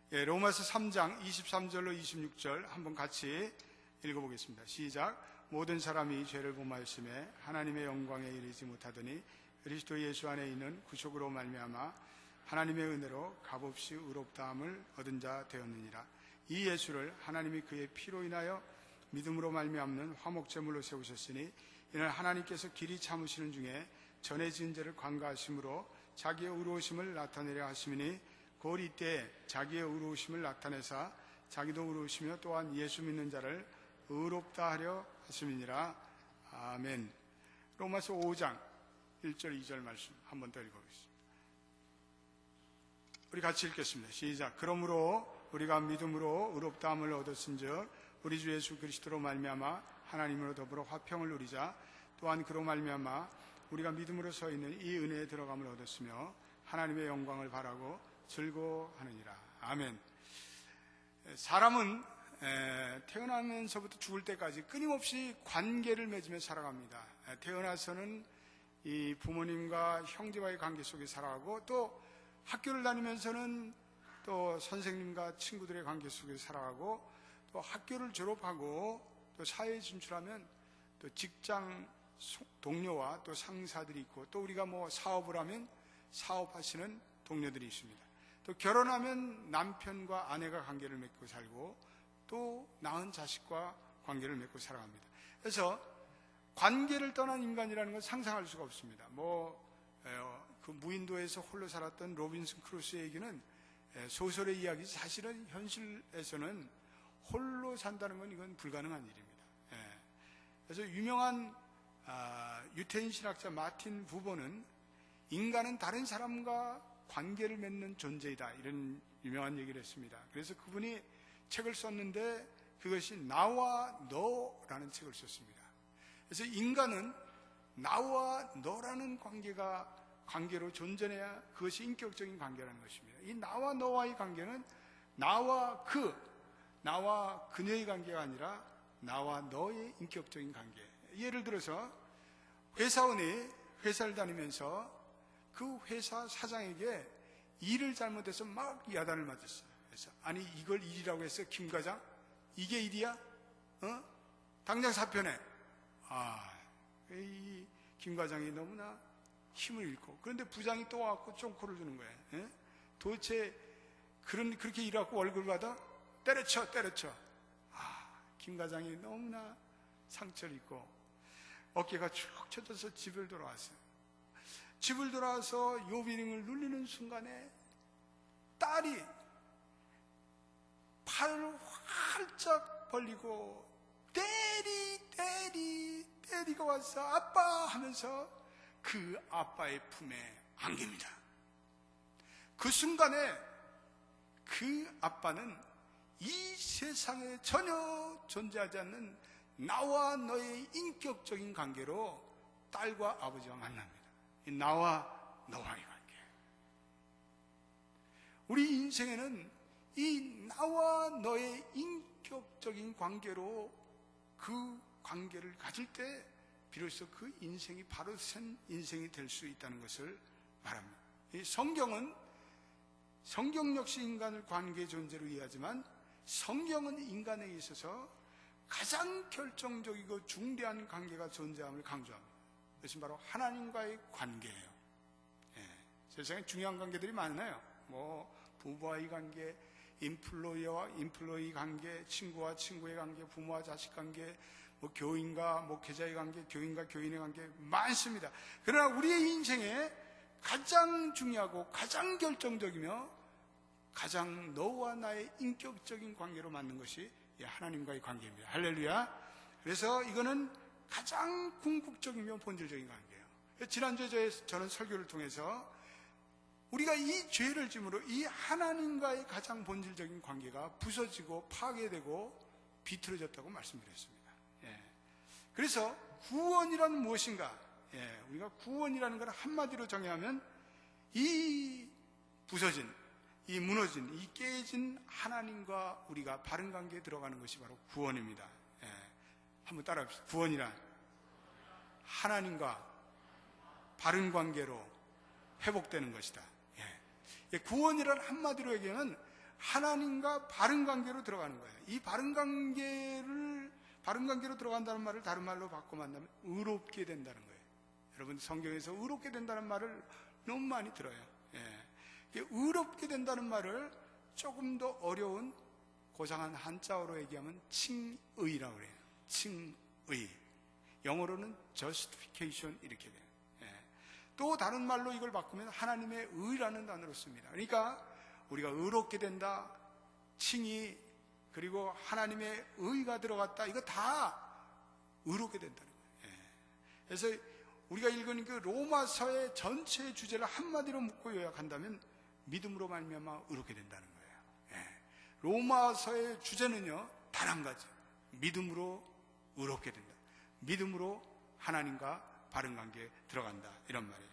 로마서 3장 23절로 26절 한번 같이 읽어보겠습니다. 시작. 모든 사람이 죄를 범하였음에 하나님의 영광에 이르지 못하더니 그리스도 예수 안에 있는 구속으로 말미암아 하나님의 은혜로 값없이 의롭다함을 얻은 자 되었느니라. 이 예수를 하나님이 그의 피로 인하여 믿음으로 말미암는 화목제물로 세우셨으니 이는 하나님께서 길이 참으시는 중에 전에 지은 죄를 관가하심으로 자기의 의로우심을 나타내려 하심이니 곧 이때 자기의 의로우심을 나타내사 자기도 의로우시며 또한 예수 믿는 자를 의롭다 하려 하심이니라. 아멘. 로마서 5장 1절 2절 말씀 한 번 더 읽어보겠습니다. 우리 같이 읽겠습니다. 시작. 그러므로 우리가 믿음으로 의롭다함을 얻었은즉 우리 주 예수 그리스도로 말미암아 하나님으로 더불어 화평을 누리자. 또한 그로 말미암아 우리가 믿음으로 서 있는 이 은혜에 들어감을 얻었으며 하나님의 영광을 바라고 즐거워하느니라. 아멘. 사람은 태어나면서부터 죽을 때까지 끊임없이 관계를 맺으며 살아갑니다. 태어나서는 이 부모님과 형제와의 관계 속에 살아가고, 또 학교를 다니면서는 또 선생님과 친구들의 관계 속에 살아가고, 또 학교를 졸업하고 또 사회에 진출하면 또 직장 동료와 또 상사들이 있고, 또 우리가 사업을 하면 사업하시는 동료들이 있습니다. 또 결혼하면 남편과 아내가 관계를 맺고 살고, 또 낳은 자식과 관계를 맺고 살아갑니다. 그래서 관계를 떠난 인간이라는 건 상상할 수가 없습니다. 그 무인도에서 홀로 살았던 로빈슨 크루소의 얘기는 소설의 이야기, 사실은 현실에서는 홀로 산다는 건 이건 불가능한 일입니다. 그래서 유명한 유태인 신학자 마틴 부버는 인간은 다른 사람과 관계를 맺는 존재이다, 이런 유명한 얘기를 했습니다. 그래서 그분이 책을 썼는데 그것이 나와 너라는 책을 썼습니다. 그래서 인간은 나와 너라는 관계로 존재해야 그것이 인격적인 관계라는 것입니다. 이 나와 너와의 관계는 나와 그녀의 관계가 아니라 나와 너의 인격적인 관계. 예를 들어서 회사원이 회사를 다니면서 그 회사 사장에게 일을 잘못해서 막 야단을 맞았어요. 그래서 아니 이걸 일이라고 했어? 김 과장? 이게 일이야? 당장 사표내. 이 김 과장이 너무나 힘을 잃고, 그런데 부장이 또 와갖고 쫑코를 주는 거예요. 도대체 그렇게 일하고 월급을 받아? 때려쳐. 김 과장이 너무나 상처를 입고 어깨가 축 처져서 집을 돌아왔어요. 집을 돌아와서 요비링을 누르는 순간에 딸이 팔을 활짝 벌리고 때리고 와서 아빠 하면서 그 아빠의 품에 안깁니다. 그 순간에 그 아빠는 이 세상에 전혀 존재하지 않는 나와 너의 인격적인 관계로 딸과 아버지와 만납니다. 이 나와 너와의 관계. 우리 인생에는 이 나와 너의 인격적인 관계로 그 관계를 가질 때 비로소 그 인생이 바로 선 인생이 될 수 있다는 것을 말합니다. 이 성경 역시 인간을 관계 존재로 이해하지만 성경은 인간에 있어서 가장 결정적이고 중대한 관계가 존재함을 강조합니다. 그것은 바로 하나님과의 관계예요. 세상에 중요한 관계들이 많아요. 부부와의 관계, 인플로이와 인플로이 관계, 친구와 친구의 관계, 부모와 자식 관계, 교인과 목회자의 관계, 교인과 교인의 관계 많습니다. 그러나 우리의 인생에 가장 중요하고 가장 결정적이며 가장 너와 나의 인격적인 관계로 맞는 것이 하나님과의 관계입니다. 할렐루야. 그래서 이거는 가장 궁극적이며 본질적인 관계예요. 지난주에 저는 설교를 통해서 우리가 이 죄를 짐으로 이 하나님과의 가장 본질적인 관계가 부서지고 파괴되고 비틀어졌다고 말씀드렸습니다. 그래서 구원이란 무엇인가? 우리가 구원이라는 걸 한마디로 정의하면 이 부서진, 이 무너진, 이 깨진 하나님과 우리가 바른 관계에 들어가는 것이 바로 구원입니다. 한번 따라합시다. 구원이란 하나님과 바른 관계로 회복되는 것이다. 구원이란 한마디로 얘기하면 하나님과 바른 관계로 들어가는 거예요. 이 바른 관계로 들어간다는 말을 다른 말로 바꿔 만나면 의롭게 된다는 거예요. 여러분, 성경에서 의롭게 된다는 말을 너무 많이 들어요. 의롭게 된다는 말을 조금 더 어려운 고상한 한자어로 얘기하면 칭의라고 그래요. 칭의. 영어로는 justification 이렇게 돼요. 또 다른 말로 이걸 바꾸면 하나님의 의라는 단어로 씁니다. 그러니까 우리가 의롭게 된다, 칭의, 그리고 하나님의 의가 들어갔다, 이거 다 의롭게 된다는 거예요. 그래서 우리가 읽은 그 로마서의 전체의 주제를 한마디로 묶고 요약한다면 믿음으로 말미암아 의롭게 된다는 거예요. 로마서의 주제는요, 단 한 가지, 믿음으로 의롭게 된다, 믿음으로 하나님과 바른 관계에 들어간다, 이런 말이에요.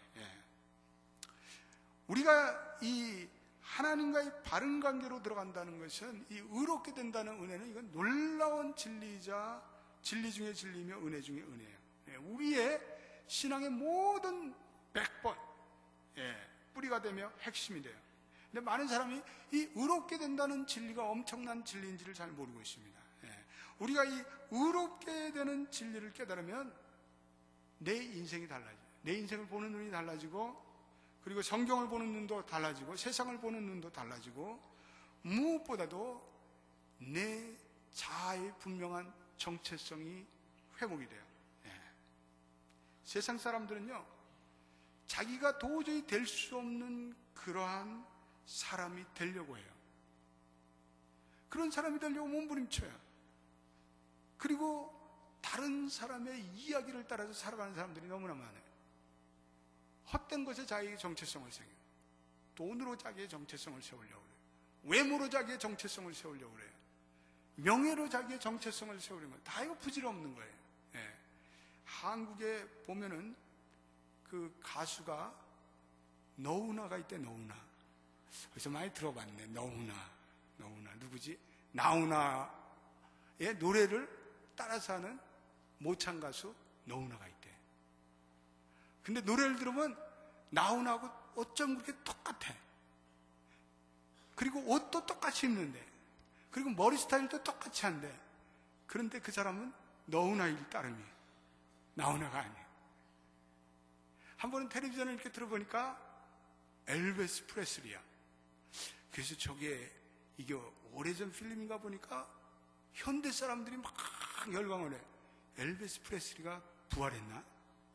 우리가 이 하나님과의 바른 관계로 들어간다는 것은, 이 의롭게 된다는 은혜는 이건 놀라운 진리이자 진리 중에 진리이며 은혜 중에 은혜예요. 우리의 신앙의 모든 100번 뿌리가 되며 핵심이 돼요. 근데 많은 사람이 이 의롭게 된다는 진리가 엄청난 진리인지를 잘 모르고 있습니다. 우리가 이 의롭게 되는 진리를 깨달으면 내 인생이 달라져요. 내 인생을 보는 눈이 달라지고, 그리고 성경을 보는 눈도 달라지고, 세상을 보는 눈도 달라지고, 무엇보다도 내 자아의 분명한 정체성이 회복이 돼요. 세상 사람들은요, 자기가 도저히 될 수 없는 그러한 사람이 되려고 해요. 그런 사람이 되려고 몸부림쳐요. 그리고 다른 사람의 이야기를 따라서 살아가는 사람들이 너무나 많아요. 헛된 것에 자기의 정체성을 세워요. 돈으로 자기의 정체성을 세우려고 그래요. 외모로 자기의 정체성을 세우려고 그래요. 명예로 자기의 정체성을 세우려고 해요. 다 이거 부질없는 거예요. 한국에 보면은 그 가수가 너우나가 있대. 너우나. 그래서 많이 들어봤네. 너우나 누구지? 나우나의 노래를 따라서 하는 모창 가수 너우나가 있대. 근데 노래를 들으면 나우나하고 어쩜 그렇게 똑같아. 그리고 옷도 똑같이 입는데, 그리고 머리 스타일도 똑같이 한데, 그런데 그 사람은 너우나일 따름이에요. 나우나가 아니에요. 한 번은 텔레비전을 이렇게 들어보니까 엘비스 프레슬리야. 그래서 저게 이게 오래전 필름인가 보니까 현대 사람들이 막 열광을 해. 엘비스 프레슬리가 부활했나?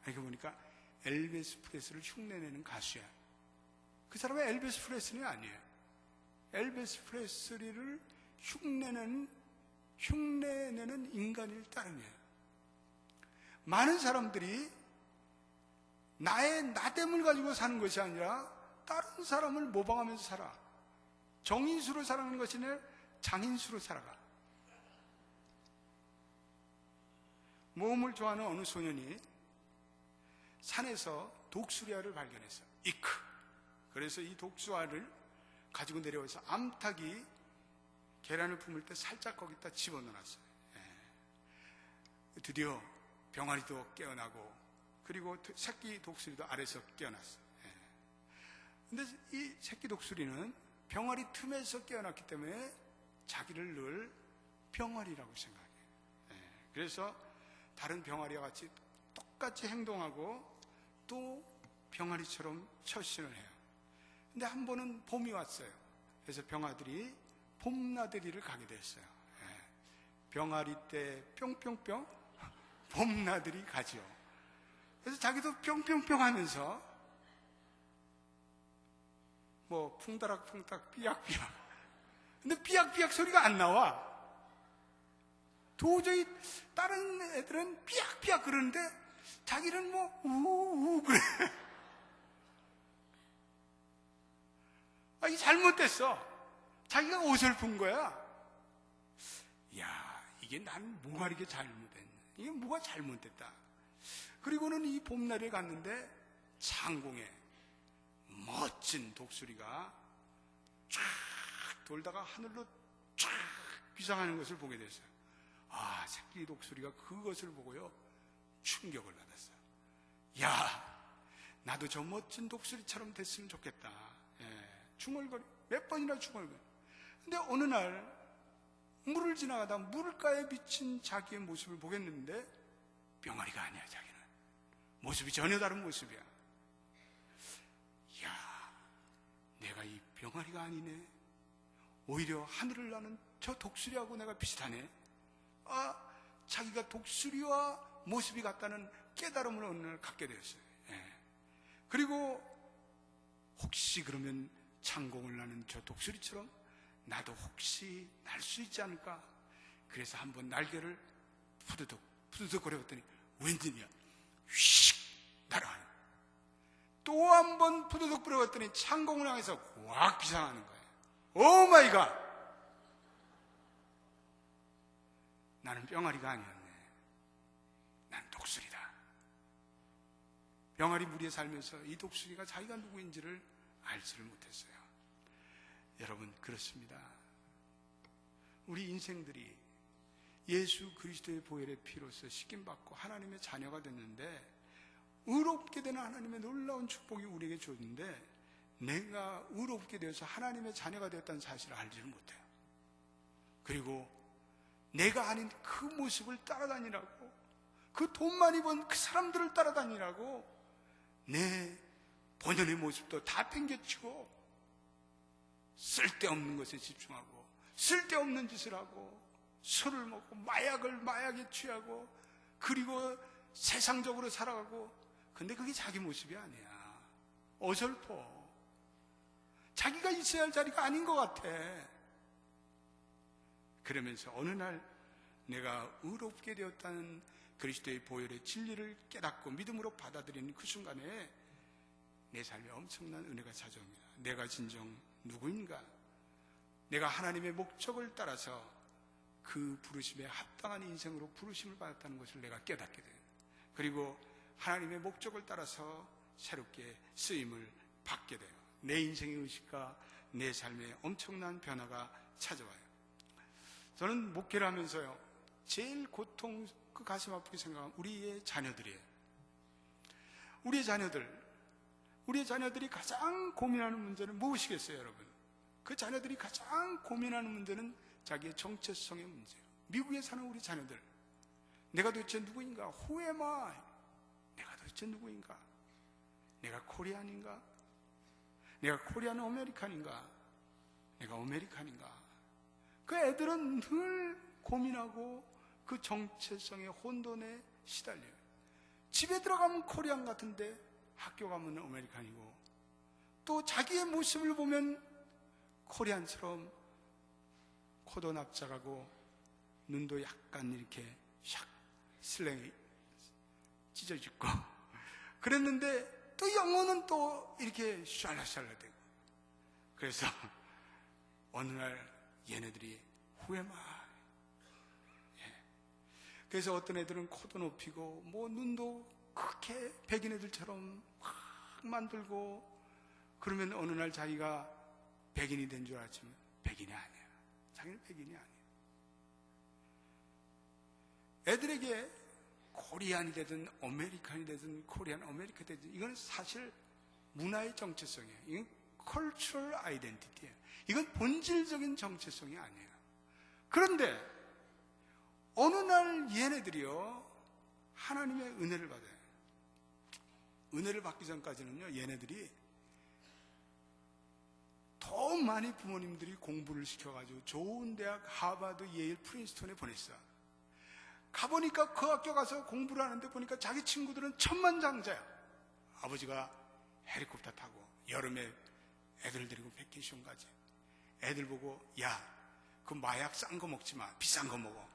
이렇게 보니까 엘비스 프레슬리를 흉내내는 가수야. 그 사람은 엘비스 프레슬리가 아니에요. 엘비스 프레슬리를 흉내내는 인간일 따름이에요. 많은 사람들이 나의 나됨을 가지고 사는 것이 아니라 다른 사람을 모방하면서 살아. 정인수로 살아가는 것이 아니라 장인수로 살아가. 모험을 좋아하는 어느 소년이 산에서 독수리알을 발견했어요. 이크. 그래서 이 독수리알을 가지고 내려와서 암탉이 계란을 품을 때 살짝 거기다 집어넣어놨어요. 드디어 병아리도 깨어나고, 그리고 새끼 독수리도 아래서 깨어났어요. 근데 이 새끼 독수리는 병아리 틈에서 깨어났기 때문에 자기를 늘 병아리라고 생각해요. 그래서 다른 병아리와 같이 똑같이 행동하고 또 병아리처럼 처신을 해요. 근데 한 번은 봄이 왔어요. 그래서 병아들이 봄나들이를 가게 됐어요. 병아리 때 뿅뿅뿅, 봄나들이 가죠. 그래서 자기도 뿅뿅뿅 하면서 뭐 풍다락풍닥 삐약삐약. 근데 삐약삐약 소리가 안 나와. 도저히 다른 애들은 삐약삐약 그러는데 자기는 뭐 우우 그래. 이게 잘못됐어. 자기가 어설픈 거야. 야, 이게 난 뭐가 이렇게 잘못됐냐. 이게 뭐가 잘못됐다. 그리고는 이 봄날에 갔는데 창공에 멋진 독수리가 쫙 돌다가 하늘로 쫙 비상하는 것을 보게 됐어요. 아, 새끼 독수리가 그것을 보고요 충격을 받았어요. 야, 나도 저 멋진 독수리처럼 됐으면 좋겠다. 중얼거리, 몇 번이나 중얼거리. 근데 어느 날 물을 지나가다 물가에 비친 자기의 모습을 보겠는데 병아리가 아니야. 자기는 모습이 전혀 다른 모습이야. 이야, 내가 이 병아리가 아니네. 오히려 하늘을 나는 저 독수리하고 내가 비슷하네. 자기가 독수리와 모습이 같다는 깨달음을 어느 날 갖게 되었어요. 그리고 혹시 그러면 창공을 나는 저 독수리처럼 나도 혹시 날 수 있지 않을까? 그래서 한번 날개를 푸드덕 거려봤더니 웬일이야? 휙 날아가는 거예요. 또 한번 푸드덕 거려봤더니 창공을 향해서 확 비상하는 거예요. 오 마이 갓! 나는 병아리가 아니었네. 나는 독수리다. 병아리 무리에 살면서 이 독수리가 자기가 누구인지를 알지를 못했어요. 여러분, 그렇습니다. 우리 인생들이 예수 그리스도의 보혈의 피로서 씻김받고 하나님의 자녀가 됐는데, 의롭게 되는 하나님의 놀라운 축복이 우리에게 줬는데 내가 의롭게 되어서 하나님의 자녀가 되었다는 사실을 알지를 못해요. 그리고 내가 아닌 그 모습을 따라다니라고, 그 돈 많이 번 그 사람들을 따라다니라고 내 본연의 모습도 다 팽개치고 쓸데없는 것에 집중하고 쓸데없는 짓을 하고 술을 먹고 마약에 취하고 그리고 세상적으로 살아가고, 근데 그게 자기 모습이 아니야. 어설퍼. 자기가 있어야 할 자리가 아닌 것 같아. 그러면서 어느 날 내가 의롭게 되었다는 그리스도의 보혈의 진리를 깨닫고 믿음으로 받아들이는 그 순간에 내 삶에 엄청난 은혜가 찾아옵니다. 내가 진정 누구인가? 내가 하나님의 목적을 따라서 그 부르심에 합당한 인생으로 부르심을 받았다는 것을 내가 깨닫게 돼요. 그리고 하나님의 목적을 따라서 새롭게 쓰임을 받게 돼요. 내 인생의 의식과 내 삶에 엄청난 변화가 찾아와요. 저는 목회를 하면서요, 제일 그 가슴 아프게 생각하면 우리의 자녀들이에요. 우리의 자녀들이 가장 고민하는 문제는 무엇이겠어요, 여러분? 그 자녀들이 가장 고민하는 문제는 자기의 정체성의 문제예요. 미국에 사는 우리 자녀들, 내가 도대체 누구인가? Who am I? 내가 도대체 누구인가? 내가 코리안인가? 내가 코리안 아메리칸인가? 내가 아메리칸인가? 그 애들은 늘 고민하고 그 정체성의 혼돈에 시달려요. 집에 들어가면 코리안 같은데 학교 가면 아메리칸이고, 또 자기의 모습을 보면 코리안처럼 코도 납작하고 눈도 약간 이렇게 샥 슬랭이 찢어지고 그랬는데 또 영어는 또 이렇게 샬라샬라되고, 그래서 어느 날 얘네들이 후회마. 그래서 어떤 애들은 코도 높이고 뭐 눈도 크게 백인 애들처럼 확 만들고, 그러면 어느 날 자기가 백인이 된 줄 알았지만 백인이 아니야. 자기는 백인이 아니야. 애들에게 코리안이 되든 아메리칸이 되든 코리안 아메리카 되든 이건 사실 문화의 정체성이에요. 이건 cultural identity예요. 이건 본질적인 정체성이 아니에요. 그런데 어느 날 얘네들이요, 하나님의 은혜를 받아요. 은혜를 받기 전까지는요, 얘네들이 더 많이 부모님들이 공부를 시켜가지고 좋은 대학 하버드, 예일, 프린스턴에 보냈어. 가보니까 그 학교 가서 공부를 하는데 보니까 자기 친구들은 천만장자야. 아버지가 헬리콥터 타고 여름에 애들 데리고 베케이션 가지. 애들 보고, 야, 그 마약 싼 거 먹지 마. 비싼 거 먹어.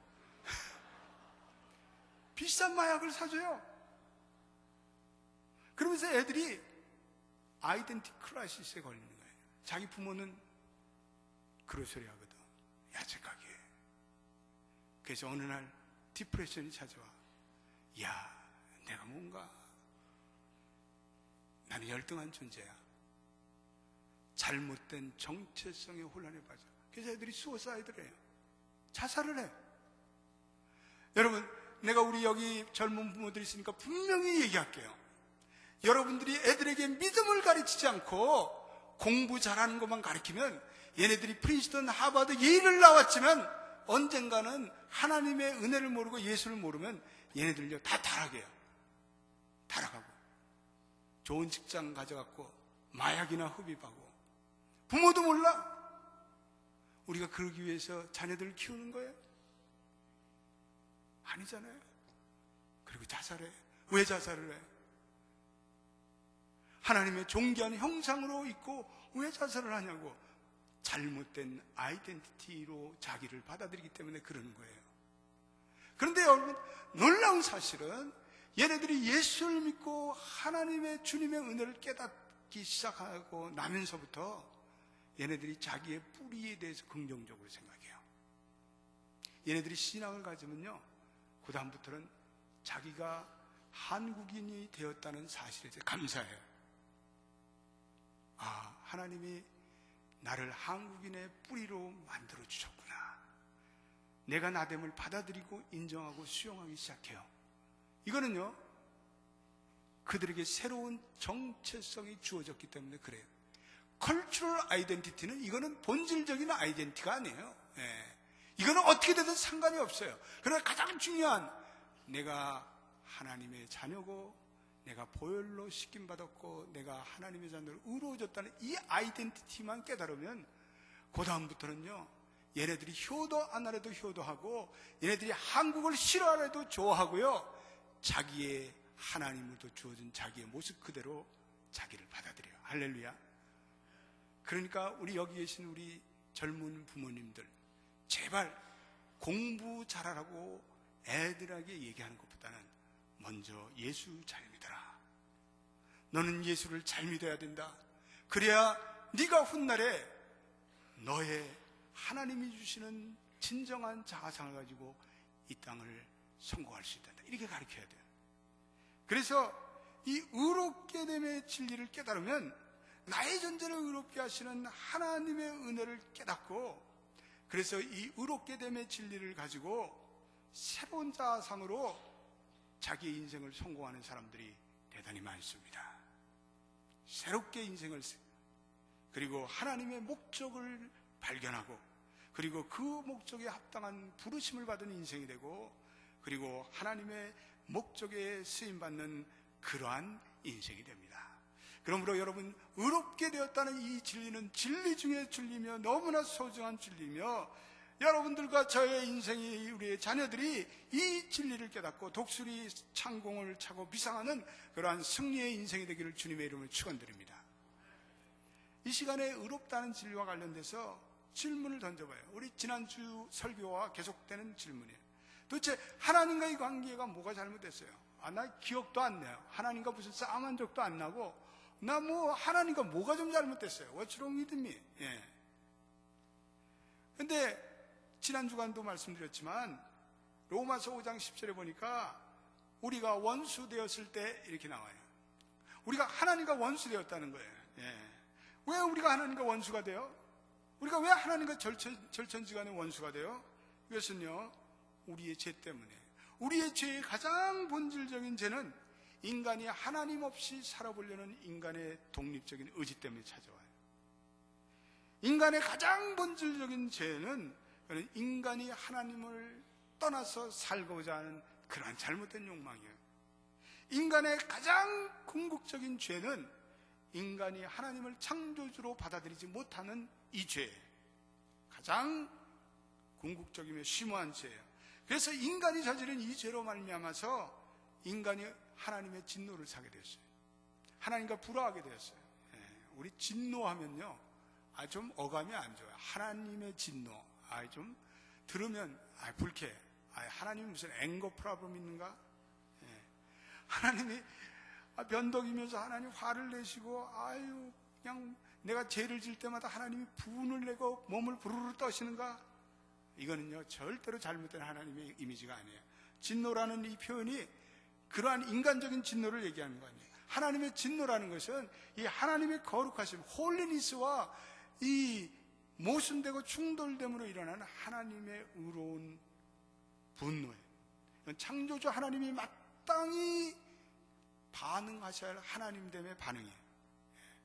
비싼 마약을 사줘요. 그러면서 애들이 아이덴티 크라이시스에 걸리는 거예요. 자기 부모는 그로소리 하거든. 야책하게. 그래서 어느 날 디프레션이 찾아와. 야, 내가 뭔가, 나는 열등한 존재야. 잘못된 정체성의 혼란에 빠져. 그래서 애들이 수어사이드를 해요. 자살을 해. 여러분, 내가 우리 여기 젊은 부모들이 있으니까 분명히 얘기할게요. 여러분들이 애들에게 믿음을 가르치지 않고 공부 잘하는 것만 가르치면 얘네들이 프린스턴, 하버드, 예일을 나왔지만 언젠가는 하나님의 은혜를 모르고 예수를 모르면 얘네들요 다 타락해요. 타락하고 좋은 직장 가져갖고 마약이나 흡입하고 부모도 몰라. 우리가 그러기 위해서 자녀들을 키우는 거예요? 아니잖아요. 그리고 자살해. 왜 자살을 해? 하나님의 존귀한 형상으로 있고 왜 자살을 하냐고. 잘못된 아이덴티티로 자기를 받아들이기 때문에 그러는 거예요. 그런데 여러분, 놀라운 사실은 얘네들이 예수를 믿고 하나님의 주님의 은혜를 깨닫기 시작하고 나면서부터 얘네들이 자기의 뿌리에 대해서 긍정적으로 생각해요. 얘네들이 신앙을 가지면요, 그 다음부터는 자기가 한국인이 되었다는 사실에 대해 감사해요. 아, 하나님이 나를 한국인의 뿌리로 만들어 주셨구나. 내가 나됨을 받아들이고 인정하고 수용하기 시작해요. 이거는요, 그들에게 새로운 정체성이 주어졌기 때문에 그래요. 컬처럴 아이덴티티는 이거는 본질적인 아이덴티티가 아니에요. 이거는 어떻게 되든 상관이 없어요. 그러나 가장 중요한, 내가 하나님의 자녀고 내가 보혈로 씻김받았고 내가 하나님의 자녀로 의로워졌다는 이 아이덴티티만 깨달으면 그 다음부터는요, 얘네들이 효도 안 하래도 효도하고 얘네들이 한국을 싫어하래도 좋아하고요, 자기의 하나님으로부터 주어진 자기의 모습 그대로 자기를 받아들여요. 할렐루야. 그러니까 우리 여기 계신 우리 젊은 부모님들, 제발 공부 잘하라고 애들에게 얘기하는 것보다는 먼저 예수 잘 믿어라. 너는 예수를 잘 믿어야 된다. 그래야 네가 훗날에 너의 하나님이 주시는 진정한 자아상을 가지고 이 땅을 성공할 수 있다. 이렇게 가르쳐야 돼요. 그래서 이 의롭게 됨의 진리를 깨달으면 나의 존재를 의롭게 하시는 하나님의 은혜를 깨닫고, 그래서 이 의롭게 됨의 진리를 가지고 새로운 자아상으로 자기의 인생을 성공하는 사람들이 대단히 많습니다. 새롭게 인생을, 그리고 하나님의 목적을 발견하고, 그리고 그 목적에 합당한 부르심을 받은 인생이 되고, 그리고 하나님의 목적에 쓰임받는 그러한 인생이 됩니다. 그러므로 여러분, 의롭게 되었다는 이 진리는 진리 중에 진리며 너무나 소중한 진리며, 여러분들과 저의 인생이, 우리의 자녀들이 이 진리를 깨닫고 독수리 창공을 차고 비상하는 그러한 승리의 인생이 되기를 주님의 이름으로 축원드립니다. 이 시간에 의롭다는 진리와 관련돼서 질문을 던져봐요. 우리 지난주 설교와 계속되는 질문이에요. 도대체 하나님과의 관계가 뭐가 잘못됐어요? 나 기억도 안 나요. 하나님과 무슨 싸움한 적도 안 나고, 나 하나님과 뭐가 좀 잘못됐어요? What's wrong with me? 근데 지난 주간도 말씀드렸지만 로마서 5장 10절에 보니까 우리가 원수 되었을 때 이렇게 나와요. 우리가 하나님과 원수 되었다는 거예요. 왜 우리가 하나님과 원수가 돼요? 우리가 왜 하나님과 절천지간의 원수가 돼요? 이것은요, 우리의 죄 때문에. 우리의 죄의 가장 본질적인 죄는 인간이 하나님 없이 살아보려는 인간의 독립적인 의지 때문에 찾아와요. 인간의 가장 본질적인 죄는 인간이 하나님을 떠나서 살고자 하는 그러한 잘못된 욕망이에요. 인간의 가장 궁극적인 죄는 인간이 하나님을 창조주로 받아들이지 못하는 이 죄, 가장 궁극적이며 심오한 죄예요. 그래서 인간이 저지른 이 죄로 말미암아서 인간이 하나님의 진노를 사게 되었어요. 하나님과 불화하게 되었어요. 우리 진노하면요, 좀 어감이 안 좋아요. 하나님의 진노, 좀 들으면 불쾌해. 하나님이 무슨 앵거 프로블럼 있는가? 하나님이 변덕이면서 하나님 화를 내시고, 그냥 내가 죄를 질 때마다 하나님이 분을 내고 몸을 부르르 떠시는가? 이거는요, 절대로 잘못된 하나님의 이미지가 아니에요. 진노라는 이 표현이 그러한 인간적인 진노를 얘기하는 거 아니에요. 하나님의 진노라는 것은 이 하나님의 거룩하심, 홀리니스와 이 모순되고 충돌됨으로 일어나는 하나님의 의로운 분노예요. 창조주 하나님이 마땅히 반응하셔야 할 하나님됨의 반응이에요.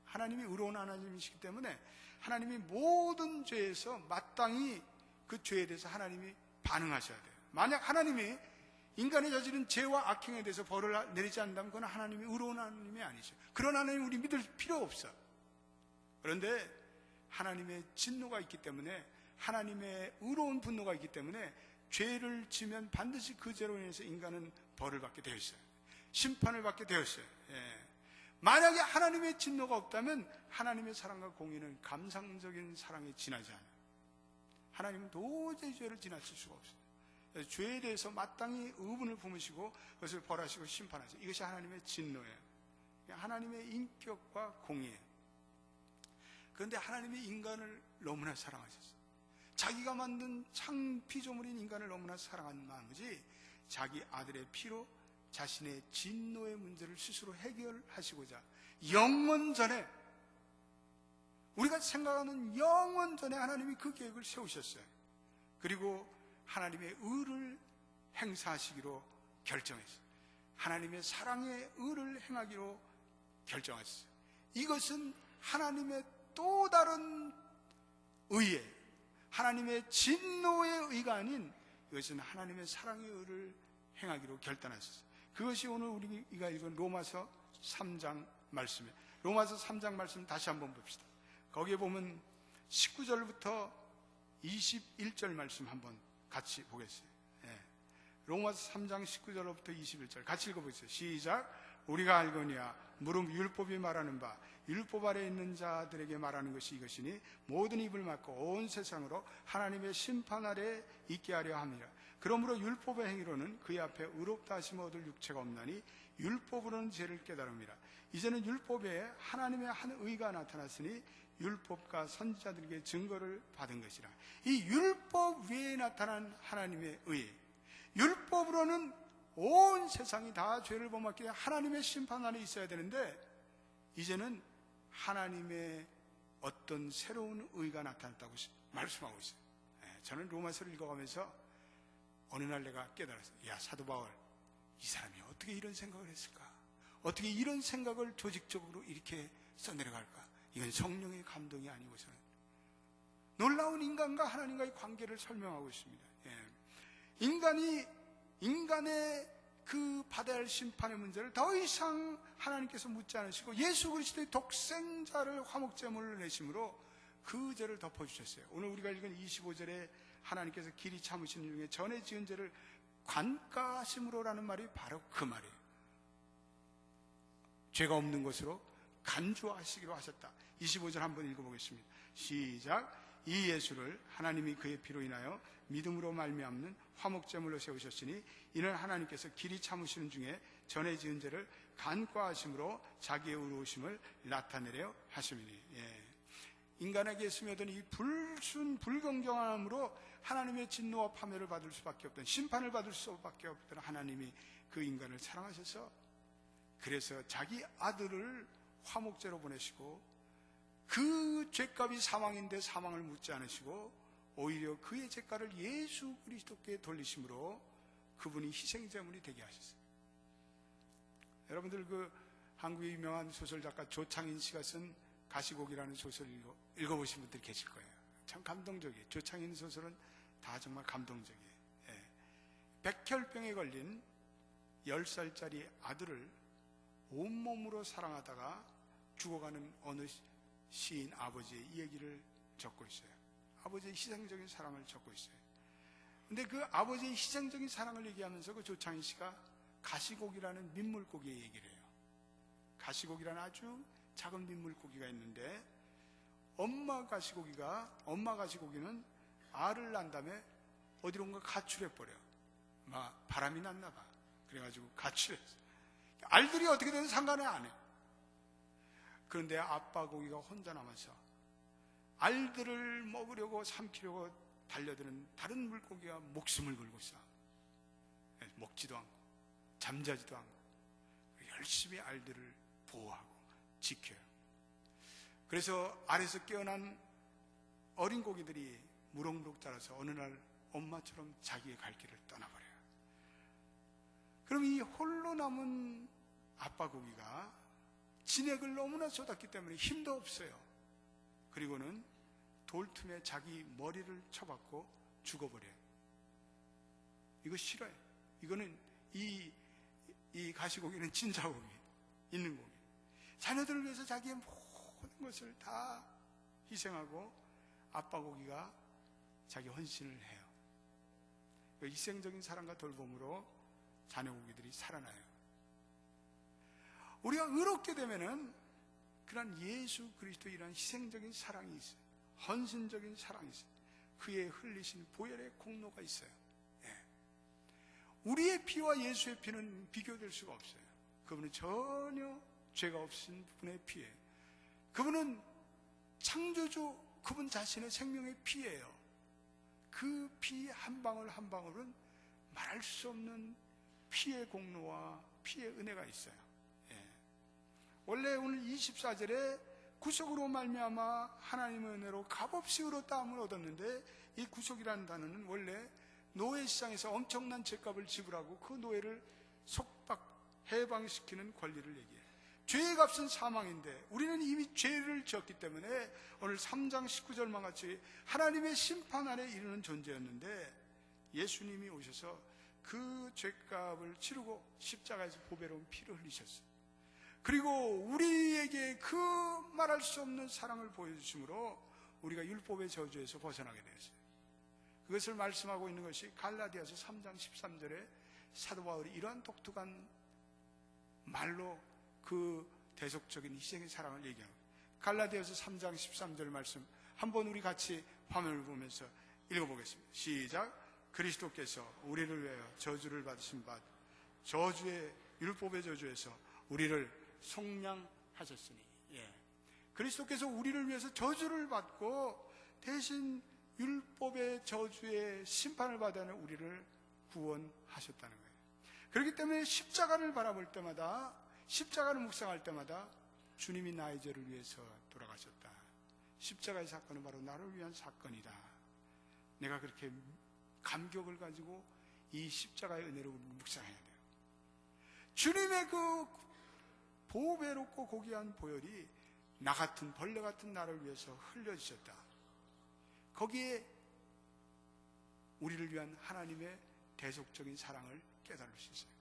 하나님이 의로운 하나님이시기 때문에 하나님이 모든 죄에서 마땅히 그 죄에 대해서 하나님이 반응하셔야 돼요. 만약 하나님이 인간의 저지른 죄와 악행에 대해서 벌을 내리지 않는다면 그건 하나님이 의로운 하나님이 아니죠. 그런 하나님 우리 믿을 필요 없어. 그런데 하나님의 진노가 있기 때문에, 하나님의 의로운 분노가 있기 때문에 죄를 지면 반드시 그 죄로 인해서 인간은 벌을 받게 되어 있어요. 심판을 받게 되었어요. 만약에 하나님의 진노가 없다면 하나님의 사랑과 공의는 감상적인 사랑에 지나지 않아요. 하나님은 도저히 죄를 지나칠 수가 없어요. 죄에 대해서 마땅히 의분을 품으시고 그것을 벌하시고 심판하시고, 이것이 하나님의 진노예요. 하나님의 인격과 공의예요. 그런데 하나님이 인간을 너무나 사랑하셨어요. 자기가 만든 창피조물인 인간을 너무나 사랑한 나머지 자기 아들의 피로 자신의 진노의 문제를 스스로 해결하시고자 영원 전에, 우리가 생각하는 영원 전에 하나님이 그 계획을 세우셨어요. 그리고 하나님의 의를 행사하시기로 결정했어요. 하나님의 사랑의 의를 행하기로 결정하셨어요. 이것은 하나님의 또 다른 의예요. 하나님의 진노의 의가 아닌, 이것은 하나님의 사랑의 의를 행하기로 결단하셨어요. 그것이 오늘 우리가 읽은 로마서 3장 말씀이에요. 로마서 3장 말씀 다시 한번 봅시다. 거기에 보면 19절부터 21절 말씀 한번 같이 보겠어요. 로마서 3장 19절부터 21절 같이 읽어보세요. 시작. 우리가 알거니와 무릇 율법이 말하는 바 율법 아래 있는 자들에게 말하는 것이 이것이니 모든 입을 막고 온 세상으로 하나님의 심판 아래 있게 하려 함이라. 그러므로 율법의 행위로는 그의 앞에 의롭다 하심을 얻을 육체가 없나니 율법으로는 죄를 깨달음이라. 이제는 율법에 하나님의 한 의가 나타났으니 율법과 선지자들에게 증거를 받은 것이라. 이 율법 외에 나타난 하나님의 의, 율법으로는 온 세상이 다 죄를 범하기 때문에 하나님의 심판 안에 있어야 되는데, 이제는 하나님의 어떤 새로운 의가 나타났다고 말씀하고 있어요. 저는 로마서를 읽어가면서 어느 날 내가 깨달았어요. 야, 사도 바울, 이 사람이 어떻게 이런 생각을 했을까? 어떻게 이런 생각을 조직적으로 이렇게 써내려갈까? 이건 성령의 감동이 아니고서는. 놀라운 인간과 하나님과의 관계를 설명하고 있습니다. 인간의 그 받아야 할 심판의 문제를 더 이상 하나님께서 묻지 않으시고 예수 그리스도의 독생자를 화목제물로 내심으로 그 죄를 덮어주셨어요. 오늘 우리가 읽은 25절에 하나님께서 길이 참으시는 중에 전에 지은 죄를 관가하심으로라는 말이 바로 그 말이에요. 죄가 없는 것으로 간주하시기로 하셨다. 25절 한번 읽어보겠습니다. 시작. 이 예수를 하나님이 그의 피로 인하여 믿음으로 말미암는 화목제물로 세우셨으니 이는 하나님께서 길이 참으시는 중에 전에 지은 죄를 간과하심으로 자기의 의로우심을 나타내려 하심이니. 인간에게 스며든 이 불순불공정함으로 하나님의 진노와 파멸을 받을 수밖에 없던, 심판을 받을 수밖에 없던 하나님이 그 인간을 사랑하셔서, 그래서 자기 아들을 화목제로 보내시고 그 죄값이 사망인데 사망을 묻지 않으시고 오히려 그의 죄값을 예수 그리스도께 돌리심으로 그분이 희생제물이 되게 하셨어요. 여러분들 그 한국의 유명한 소설작가 조창인 씨가 쓴 가시곡이라는 소설을 읽어보신 분들 계실 거예요. 참 감동적이에요. 조창인 소설은 다 정말 감동적이에요. 백혈병에 걸린 10살짜리 아들을 온몸으로 사랑하다가 죽어가는 어느 시인 아버지의 이야기를 적고 있어요. 아버지의 희생적인 사랑을 적고 있어요. 근데 그 아버지의 희생적인 사랑을 얘기하면서 그 조창희 씨가 가시고기라는 민물고기의 얘기를 해요. 가시고기라는 아주 작은 민물고기가 있는데 엄마 가시고기는 알을 낳은 다음에 어디론가 가출해버려. 막 바람이 났나 봐. 그래가지고 가출했어. 알들이 어떻게 되든 상관은 안 해. 그런데 아빠 고기가 혼자 남아서 알들을 먹으려고 삼키려고 달려드는 다른 물고기가 목숨을 걸고 있어. 먹지도 않고 잠자지도 않고 열심히 알들을 보호하고 지켜요. 그래서 알에서 깨어난 어린 고기들이 무럭무럭 자라서 어느 날 엄마처럼 자기의 갈 길을 떠나버려요. 그럼 이 홀로 남은 아빠 고기가 진액을 너무나 쏟았기 때문에 힘도 없어요. 그리고는 돌틈에 자기 머리를 쳐박고 죽어버려요. 이거 싫어요. 이거는 이 가시고기는 진짜 고기, 있는 고기. 자녀들을 위해서 자기의 모든 것을 다 희생하고 아빠 고기가 자기 헌신을 해요. 희생적인 사랑과 돌봄으로 자녀 고기들이 살아나요. 우리가 의롭게 되면은 그런 예수 그리스도의 이런 희생적인 사랑이 있어요. 헌신적인 사랑이 있어요. 그의 흘리신 보혈의 공로가 있어요. 우리의 피와 예수의 피는 비교될 수가 없어요. 그분은 전혀 죄가 없으신 분의 피예요. 그분은 창조주, 그분 자신의 생명의 피예요. 그 피 한 방울 한 방울은 말할 수 없는 피의 공로와 피의 은혜가 있어요. 원래 오늘 24절에 구속으로 말미암아 하나님의 은혜로 값없이 의롭다함을 얻었는데, 이 구속이라는 단어는 원래 노예 시장에서 엄청난 죗값을 지불하고 그 노예를 해방시키는 권리를 얘기해요. 죄의 값은 사망인데 우리는 이미 죄를 지었기 때문에 오늘 3장 19절만 같이 하나님의 심판 아래 이르는 존재였는데, 예수님이 오셔서 그 죄값을 치르고 십자가에서 보배로운 피를 흘리셨어요. 그리고 우리에게 그 말할 수 없는 사랑을 보여주심으로 우리가 율법의 저주에서 벗어나게 되었어요. 그것을 말씀하고 있는 것이 갈라디아서 3장 13절에 사도 바울이 이러한 독특한 말로 그 대속적인 희생의 사랑을 얘기합니다. 갈라디아서 3장 13절 말씀 한번 우리 같이 화면을 보면서 읽어보겠습니다. 시작. 그리스도께서 우리를 위하여 저주를 받으신 바 저주의 율법의 저주에서 우리를 속량하셨으니, 그리스도께서 우리를 위해서 저주를 받고 대신 율법의 저주의 심판을 받아내 우리를 구원하셨다는 거예요. 그렇기 때문에 십자가를 바라볼 때마다, 십자가를 묵상할 때마다 주님이 나의 죄를 위해서 돌아가셨다. 십자가의 사건은 바로 나를 위한 사건이다. 내가 그렇게 감격을 가지고 이 십자가의 은혜로 묵상해야 돼요. 주님의 그 보배롭고 고귀한 보혈이 나 같은 벌레 같은 나를 위해서 흘려지셨다. 거기에 우리를 위한 하나님의 대속적인 사랑을 깨달을 수 있어요.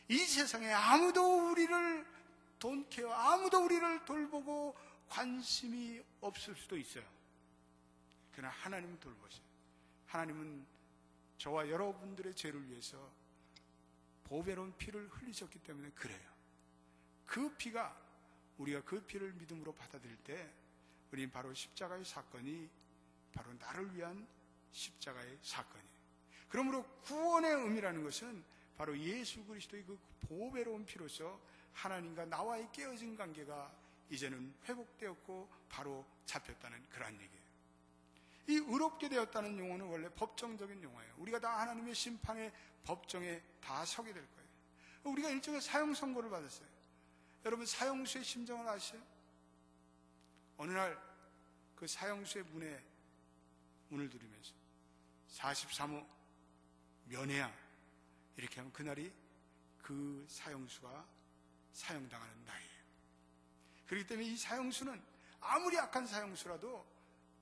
이 세상에 아무도 우리를 돈케어, 아무도 우리를 돌보고 관심이 없을 수도 있어요. 그러나 하나님은 돌보셔요. 하나님은 저와 여러분들의 죄를 위해서 보배로운 피를 흘리셨기 때문에 그래요. 그 피가, 우리가 그 피를 믿음으로 받아들일 때 우리는 바로 십자가의 사건이 바로 나를 위한 십자가의 사건이에요. 그러므로 구원의 의미라는 것은 바로 예수 그리스도의 그 보배로운 피로서 하나님과 나와의 깨어진 관계가 이제는 회복되었고 바로 잡혔다는 그런 얘기예요. 이 의롭게 되었다는 용어는 원래 법정적인 용어예요. 우리가 다 하나님의 심판의 법정에 다 서게 될 거예요. 우리가 일종의 사형 선고를 받았어요. 여러분, 사형수의 심정을 아세요? 어느 날 그 사형수의 문을 두드리면서 43호 면회야 이렇게 하면 그날이 그 사형수가 사형당하는 날이에요. 그렇기 때문에 이 사형수는 아무리 악한 사형수라도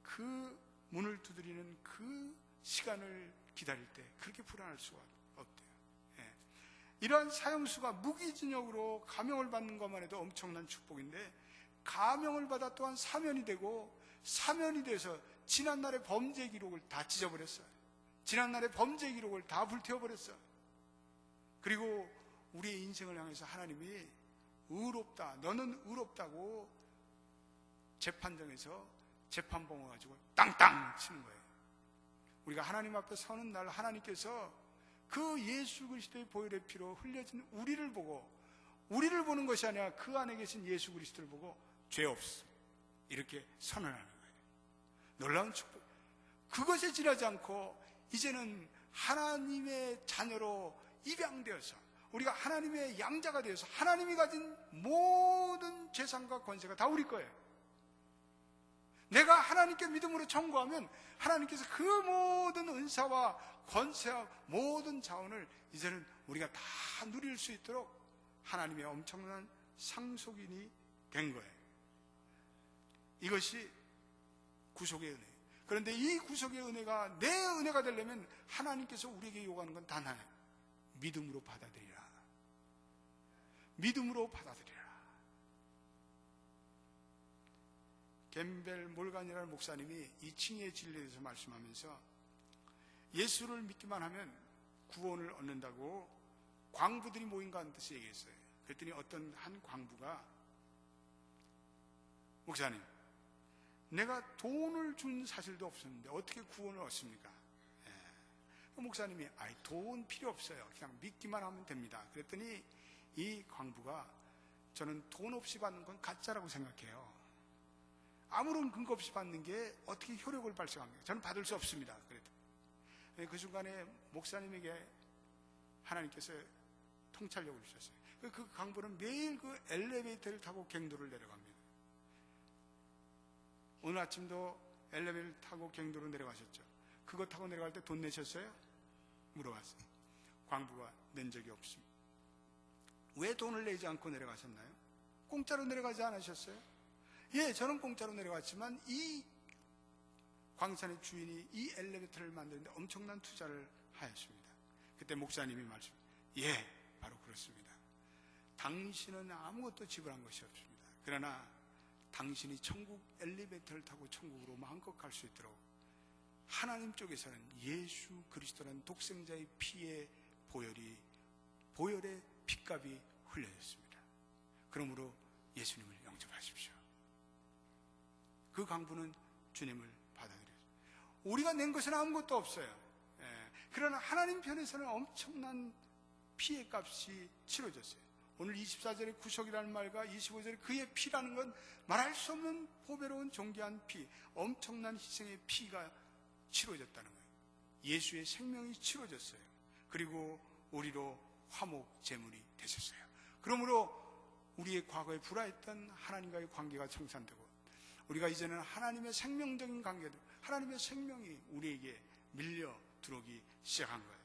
그 문을 두드리는 그 시간을 기다릴 때 그렇게 불안할 수가 없대요. 이러한 사형수가 무기징역으로 감형을 받는 것만 해도 엄청난 축복인데, 감형을 받아 또한 사면이 되고, 사면이 돼서 지난날의 범죄 기록을 다 찢어버렸어요. 지난날의 범죄 기록을 다 불태워버렸어요. 그리고 우리의 인생을 향해서 하나님이 의롭다, 너는 의롭다고 재판정에서 재판봉을 가지고 땅땅 치는 거예요. 우리가 하나님 앞에 서는 날 하나님께서 그 예수 그리스도의 보혈의 피로 흘려진 우리를 보는 것이 아니라 그 안에 계신 예수 그리스도를 보고 죄 없음 이렇게 선언하는 거예요. 놀라운 축복. 그것에 지나지 않고 이제는 하나님의 자녀로 입양되어서 우리가 하나님의 양자가 되어서 하나님이 가진 모든 재산과 권세가 다 우리 거예요. 내가 하나님께 믿음으로 청구하면 하나님께서 그 모든 은사와 권세와 모든 자원을 이제는 우리가 다 누릴 수 있도록 하나님의 엄청난 상속인이 된 거예요. 이것이 구속의 은혜예요. 그런데 이 구속의 은혜가 내 은혜가 되려면 하나님께서 우리에게 요구하는 건 단 하나, 믿음으로 받아들이라. 믿음으로 받아들이라. 갬벨 몰간이라는 목사님이 이 칭의의 진리에 대해서 말씀하면서 예수를 믿기만 하면 구원을 얻는다고 광부들이 모인가 하는 뜻을 얘기했어요. 그랬더니 어떤 한 광부가, 목사님, 내가 돈을 준 사실도 없었는데 어떻게 구원을 얻습니까? 목사님이 돈 필요 없어요. 그냥 믿기만 하면 됩니다. 그랬더니 이 광부가, 저는 돈 없이 받는 건 가짜라고 생각해요. 아무런 근거 없이 받는 게 어떻게 효력을 발생합니까? 저는 받을 수 없습니다. 그랬더니 그 순간에 목사님에게 하나님께서 통찰력을 주셨어요. 그 광부는 매일 그 엘리베이터를 타고 갱도를 내려갑니다. 오늘 아침도 엘리베이터를 타고 갱도로 내려가셨죠. 그거 타고 내려갈 때 돈 내셨어요? 물어봤어요. 광부가 낸 적이 없습니다. 왜 돈을 내지 않고 내려가셨나요? 공짜로 내려가지 않으셨어요? 예, 저는 공짜로 내려갔지만 이 광산의 주인이 이 엘리베이터를 만드는데 엄청난 투자를 하였습니다. 그때 목사님이 예, 바로 그렇습니다. 당신은 아무것도 지불한 것이 없습니다. 그러나 당신이 천국 엘리베이터를 타고 천국으로 마음껏 갈 수 있도록 하나님 쪽에서는 예수 그리스도라는 독생자의 피의 보혈의 핏값이 흘려졌습니다. 그러므로 예수님을 영접하십시오. 그 강부는 주님을 받아들였어요. 우리가 낸 것은 아무것도 없어요. 그러나 하나님 편에서는 엄청난 피의 값이 치러졌어요. 오늘 24절의 구속이라는 말과 25절의 그의 피라는 건 말할 수 없는 보배로운 존귀한 피, 엄청난 희생의 피가 치러졌다는 거예요. 예수의 생명이 치러졌어요. 그리고 우리로 화목 제물이 되셨어요. 그러므로 우리의 과거에 불화했던 하나님과의 관계가 청산되고 우리가 이제는 하나님의 생명적인 관계도, 하나님의 생명이 우리에게 밀려 들어오기 시작한 거예요.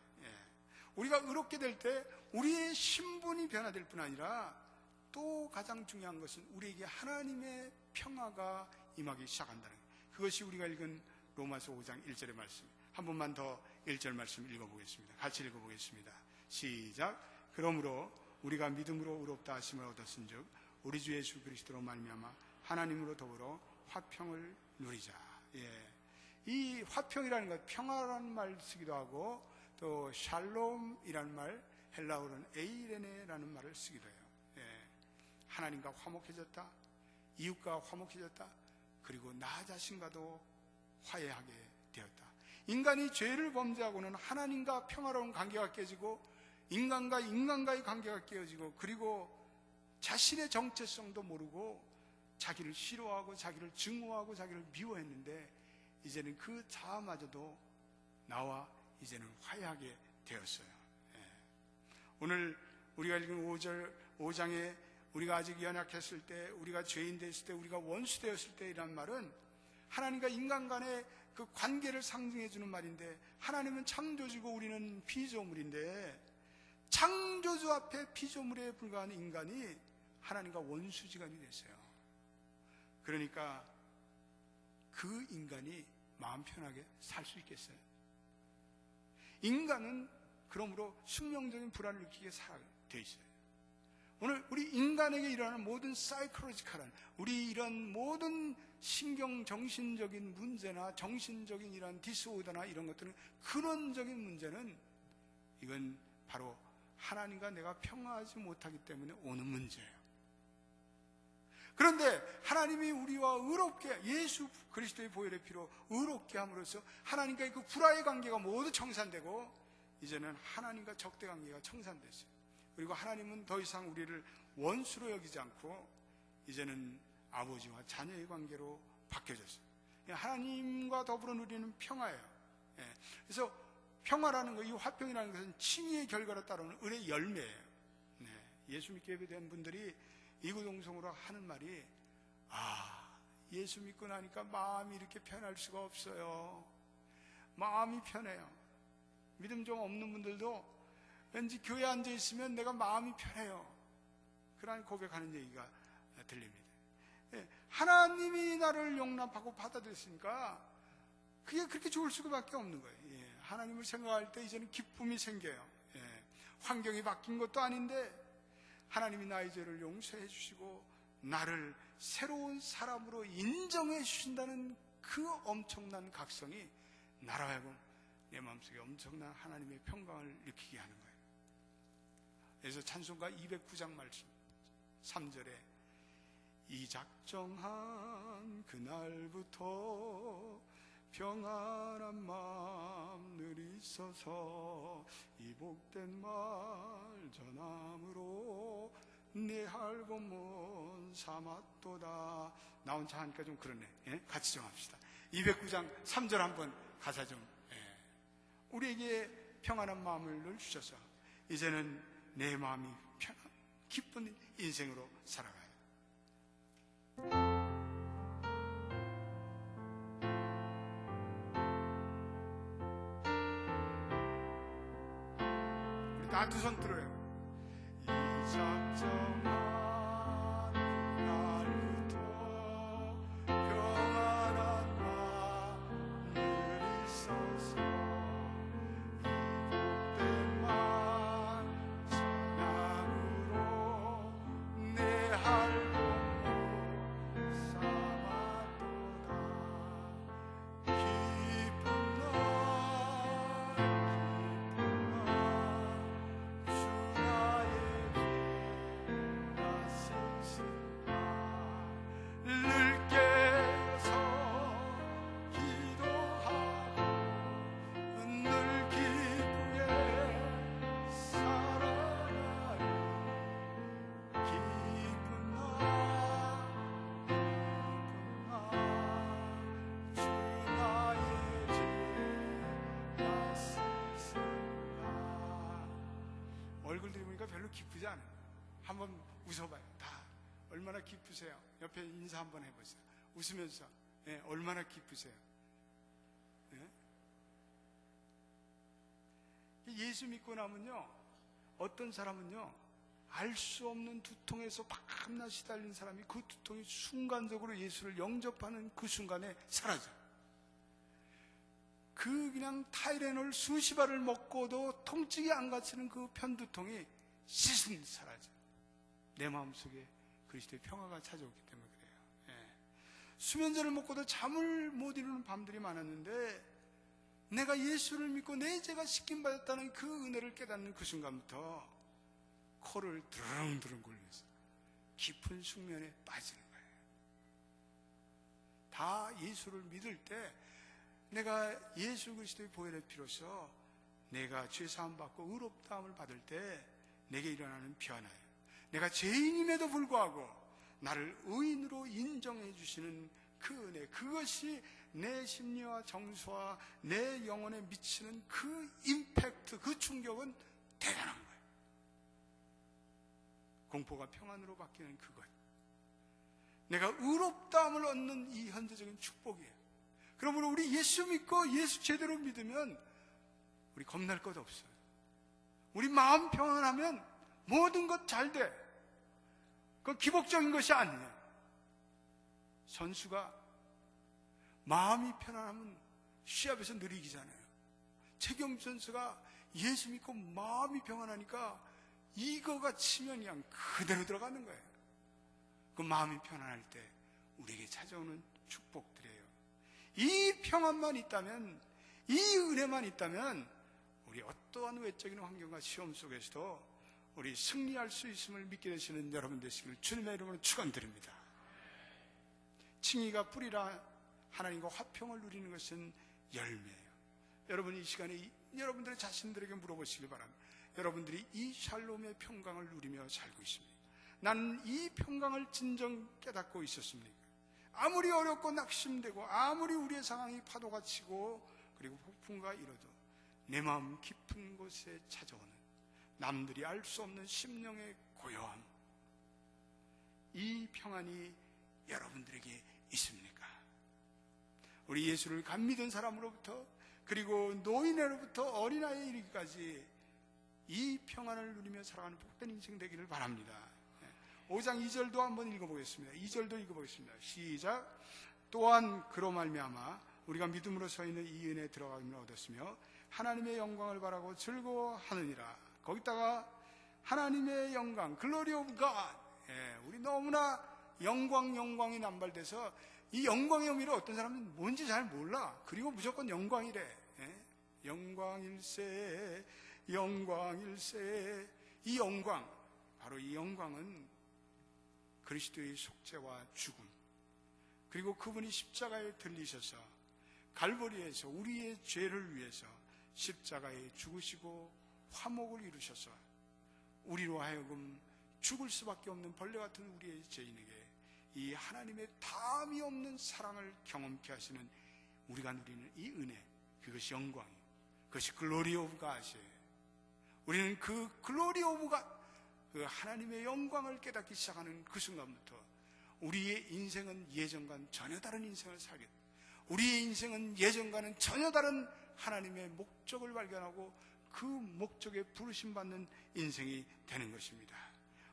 우리가 의롭게 될 때 우리의 신분이 변화될 뿐 아니라 또 가장 중요한 것은 우리에게 하나님의 평화가 임하기 시작한다는 거예요. 그것이 우리가 읽은 로마서 5장 1절의 말씀. 한 번만 더 1절 말씀 읽어보겠습니다. 같이 읽어보겠습니다. 시작. 그러므로 우리가 믿음으로 의롭다 하심을 얻었은즉 우리 주 예수 그리스도로 말미암아 하나님으로 더불어 화평을 누리자. 이 화평이라는 것, 평화라는 말 쓰기도 하고 또 샬롬이라는 말, 헬라어로는 에이레네라는 말을 쓰기도 해요. 하나님과 화목해졌다, 이웃과 화목해졌다, 그리고 나 자신과도 화해하게 되었다. 인간이 죄를 범죄하고는 하나님과 평화로운 관계가 깨지고 인간과 인간과의 관계가 깨어지고 그리고 자신의 정체성도 모르고 자기를 싫어하고 자기를 증오하고 자기를 미워했는데 이제는 그 자아마저도 나와 이제는 화해하게 되었어요. 오늘 우리가 읽은 5장에 우리가 아직 연약했을 때, 우리가 죄인 됐을 때, 우리가 원수 되었을 때 이란 말은 하나님과 인간 간의 그 관계를 상징해 주는 말인데, 하나님은 창조주고 우리는 피조물인데 창조주 앞에 피조물에 불과한 인간이 하나님과 원수지간이 됐어요. 그러니까 그 인간이 마음 편하게 살 수 있겠어요? 인간은 그러므로 숙명적인 불안을 느끼게 되어 있어요. 오늘 우리 인간에게 일어나는 모든 사이콜로지컬한, 우리 이런 모든 신경 정신적인 문제나 정신적인 이런 디스오더나 이런 것들은, 근원적인 문제는 이건 바로 하나님과 내가 평화하지 못하기 때문에 오는 문제예요. 그런데 하나님이 우리와 의롭게, 예수 그리스도의 보혈의 피로 의롭게 함으로써 하나님과의 그 불화의 관계가 모두 청산되고 이제는 하나님과 적대 관계가 청산됐어요. 그리고 하나님은 더 이상 우리를 원수로 여기지 않고 이제는 아버지와 자녀의 관계로 바뀌어졌어요. 하나님과 더불어 누리는 평화예요. 그래서 평화라는 거, 이 화평이라는 것은 칭의의 결과로 따르는 은혜의 열매예요. 예수 믿게 된 분들이 이구동성으로 하는 말이, 예수 믿고 나니까 마음이 이렇게 편할 수가 없어요. 마음이 편해요. 믿음 좀 없는 분들도 왠지 교회에 앉아 있으면 내가 마음이 편해요. 그런 고백하는 얘기가 들립니다. 하나님이 나를 용납하고 받아들였으니까 그게 그렇게 좋을 수밖에 없는 거예요. 예, 하나님을 생각할 때 이제는 기쁨이 생겨요. 예, 환경이 바뀐 것도 아닌데 하나님이 나의 죄를 용서해 주시고 나를 새로운 사람으로 인정해 주신다는 그 엄청난 각성이 나로 하여금 내 마음속에 엄청난 하나님의 평강을 느끼게 하는 거예요. 그래서 찬송가 209장 말씀 3절에 이 작정한 그날부터 평안한 마음 늘 있어서 이 복된 말 전함으로 내 할고문 삼았도다. 나 혼자 하니까 좀 그러네. 예? 같이 좀 합시다. 209장 3절 한번 가사 좀. 예. 우리에게 평안한 마음을 늘 주셔서 이제는 내 마음이 편안 기쁜 인생으로 살아가요. 우리 다 두 손 들어요. 이 작정한 그날부터 평안한 마음 늘 있어서 이 복된 말 전함으로 내 할고문 삼았도다. 기쁜 날 주 나의 죄가 씻으라. 늘 깨서 기도하고 늘 기쁘게 살아가리. 기쁜 날 주 나의 죄가 씻으라. 얼굴들이 보니까 별로 기쁘지 않아요. 한번 웃어봐요. 다 얼마나 기쁘세요? 옆에 인사 한번 해보세요. 웃으면서. 예, 얼마나 기쁘세요? 예? 예수 믿고 나면요, 어떤 사람은요 알 수 없는 두통에서 밤낮 시달린 사람이 그 두통이 순간적으로 예수를 영접하는 그 순간에 사라져요. 그냥 타이레놀 수십 알을 먹고도 통증이 안 가치는 그 편두통이 시순 사라져요. 내 마음속에 그리스도의 평화가 찾아오기 때문에 그래요. 예. 수면제를 먹고도 잠을 못 이루는 밤들이 많았는데 내가 예수를 믿고 내 죄가 씻김받았다는 그 은혜를 깨닫는 그 순간부터 코를 드렁드렁 굴려서 깊은 숙면에 빠지는 거예요. 다 예수를 믿을 때 내가 예수 그리스도의 보혈의 피로서 내가 죄사함 받고 의롭다함을 받을 때 내게 일어나는 변화예요. 내가 죄인임에도 불구하고 나를 의인으로 인정해 주시는 그 은혜, 그것이 내 심리와 정서와 내 영혼에 미치는 그 임팩트, 그 충격은 대단한 거예요. 공포가 평안으로 바뀌는 그것, 내가 의롭다함을 얻는 이 현대적인 축복이에요. 그러므로 우리 예수 믿고 예수 제대로 믿으면 우리 겁날 것 없어요. 우리 마음 평안하면 모든 것 잘 돼. 그건 기복적인 것이 아니에요. 선수가 마음이 편안하면 시합에서 느리기잖아요. 최경주 선수가 예수 믿고 마음이 평안하니까 이거가 치면 그냥 그대로 들어가는 거예요. 그 마음이 편안할 때 우리에게 찾아오는 축복들이에요. 이 평안만 있다면, 이 은혜만 있다면 우리 어떠한 외적인 환경과 시험 속에서도 우리 승리할 수 있음을 믿게 되시는 여러분 되시기를 주님의 이름으로 축원드립니다. 칭의가 뿌리라 하나님과 화평을 누리는 것은 열매예요. 여러분 이 시간에 여러분들의 자신들에게 물어보시기 바랍니다. 여러분들이 이 샬롬의 평강을 누리며 살고 있습니다. 나는 이 평강을 진정 깨닫고 있었습니까? 아무리 어렵고 낙심되고 아무리 우리의 상황이 파도가 치고 그리고 폭풍과 이뤄도 내 마음 깊은 곳에 찾아오는 남들이 알 수 없는 심령의 고요함, 이 평안이 여러분들에게 있습니까? 우리 예수를 간 믿은 사람으로부터 그리고 노인으로부터 어린아이에 이르기까지 이 평안을 누리며 살아가는 복된 인생 되기를 바랍니다. 5장 2절도 한번 읽어보겠습니다. 2절도 읽어보겠습니다. 시작. 또한 그로 말미암아 우리가 믿음으로 서 있는 이 은혜에 들어가기를 얻었으며 하나님의 영광을 바라고 즐거워하느니라. 거기다가 하나님의 영광, 글로리 오브 갓. 우리 너무나 영광이 남발돼서 이 영광의 의미를 어떤 사람은 뭔지 잘 몰라. 그리고 무조건 영광이래. 영광일세, 영광일세. 이 영광, 바로 이 영광은 그리스도의 속죄와 죽음, 그리고 그분이 십자가에 들리셔서 갈보리에서 우리의 죄를 위해서 십자가에 죽으시고 화목을 이루셔서 우리로 하여금 죽을 수밖에 없는 벌레 같은 우리의 죄인에게 이 하나님의 다함이 없는 사랑을 경험케 하시는 우리가 누리는 이 은혜, 그것이 영광이에요. 그것이 글로리 오브 갓이에요. 우리는 그 글로리 오브 갓, 그 하나님의 영광을 깨닫기 시작하는 그 순간부터 우리의 인생은 예전과는 전혀 다른 인생을 살겠다. 우리의 인생은 예전과는 전혀 다른 하나님의 목적을 발견하고 그 목적에 부르심받는 인생이 되는 것입니다.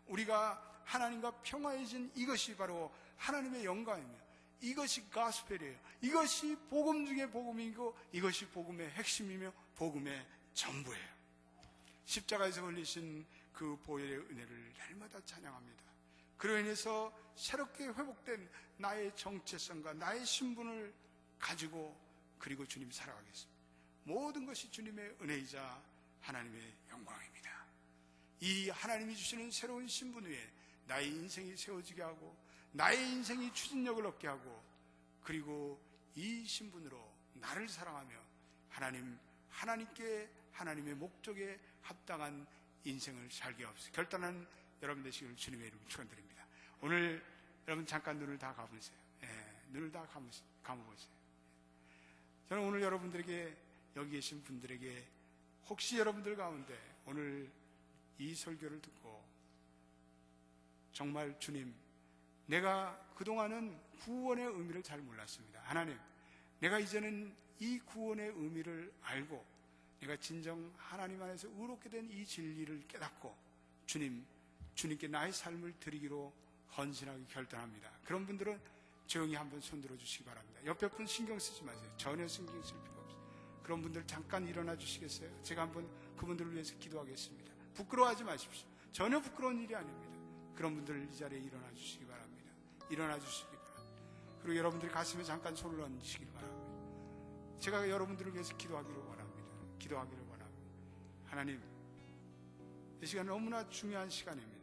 우리가 하나님과 평화해진 이것이 바로 하나님의 영광이며 이것이 가스펠이에요. 이것이 복음 중에 복음이고 이것이 복음의 핵심이며 복음의 전부예요. 십자가에서 흘리신 그 보혈의 은혜를 날마다 찬양합니다. 그로 인해서 새롭게 회복된 나의 정체성과 나의 신분을 가지고 그리고 주님 살아가겠습니다. 모든 것이 주님의 은혜이자 하나님의 영광입니다. 이 하나님이 주시는 새로운 신분 위에 나의 인생이 세워지게 하고 나의 인생이 추진력을 얻게 하고 그리고 이 신분으로 나를 사랑하며 하나님께 하나님의 목적에 합당한 인생을 살게 하옵소서. 결단하는 여러분 되시기를 주님의 이름으로 축원드립니다. 오늘 여러분 잠깐 눈을 다 감으세요. 눈을 다 감아보세요. 저는 오늘 여러분들에게, 여기 계신 분들에게 혹시 여러분들 가운데 오늘 이 설교를 듣고 정말 주님, 내가 그동안은 구원의 의미를 잘 몰랐습니다. 하나님, 내가 이제는 이 구원의 의미를 알고 내가 진정 하나님 안에서 의롭게 된 이 진리를 깨닫고 주님께 나의 삶을 드리기로 헌신하기 결단합니다. 그런 분들은 조용히 한번 손들어 주시기 바랍니다. 옆에 분 신경 쓰지 마세요. 전혀 신경 쓸 필요 없어요. 그런 분들 잠깐 일어나 주시겠어요? 제가 한번 그분들을 위해서 기도하겠습니다. 부끄러워하지 마십시오. 전혀 부끄러운 일이 아닙니다. 그런 분들 이 자리에 일어나 주시기 바랍니다. 일어나 주시기 바랍니다. 그리고 여러분들이 가슴에 잠깐 손을 얹으시길 바랍니다. 제가 여러분들을 위해서 기도하기를 원합니다. 하나님, 이 시간 너무나 중요한 시간입니다.